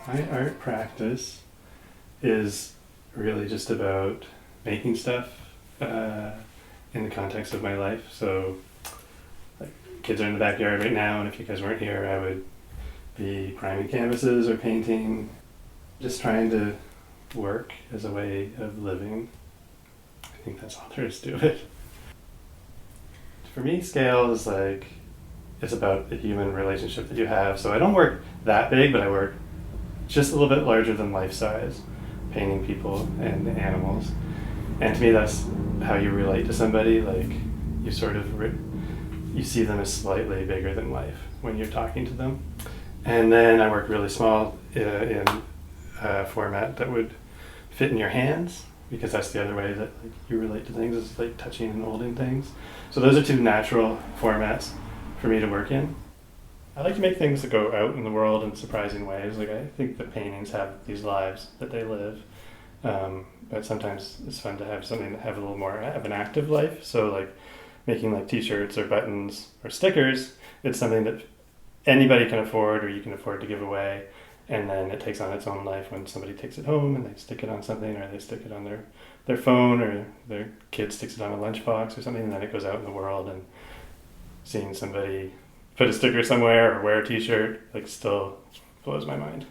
My art practice is really just about making stuff in the context of my life. So, like, kids are in the backyard right now, and if you guys weren't here, I would be priming canvases or painting, just trying to work as a way of living. I think that's all there is to it. For me, scale is like, it's about the human relationship that you have. So I don't work that big, but I work just a little bit larger than life size, painting people and animals. And to me, that's how you relate to somebody. Like, you sort of you see them as slightly bigger than life when you're talking to them. And then I work really small in a format that would fit in your hands, because that's the other way that, like, you relate to things, is like touching and holding things. So those are two natural formats for me to work in. I like to make things that go out in the world in surprising ways. Like, I think that paintings have these lives that they live, but sometimes it's fun to have something that have a little more of an active life. So, like, making like t-shirts or buttons or stickers, it's something that anybody can afford, or you can afford to give away, and then it takes on its own life when somebody takes it home and they stick it on something, or they stick it on their phone, or their kid sticks it on a lunchbox or something, and then it goes out in the world. And seeing somebody put a sticker somewhere or wear a t-shirt, like, still blows my mind.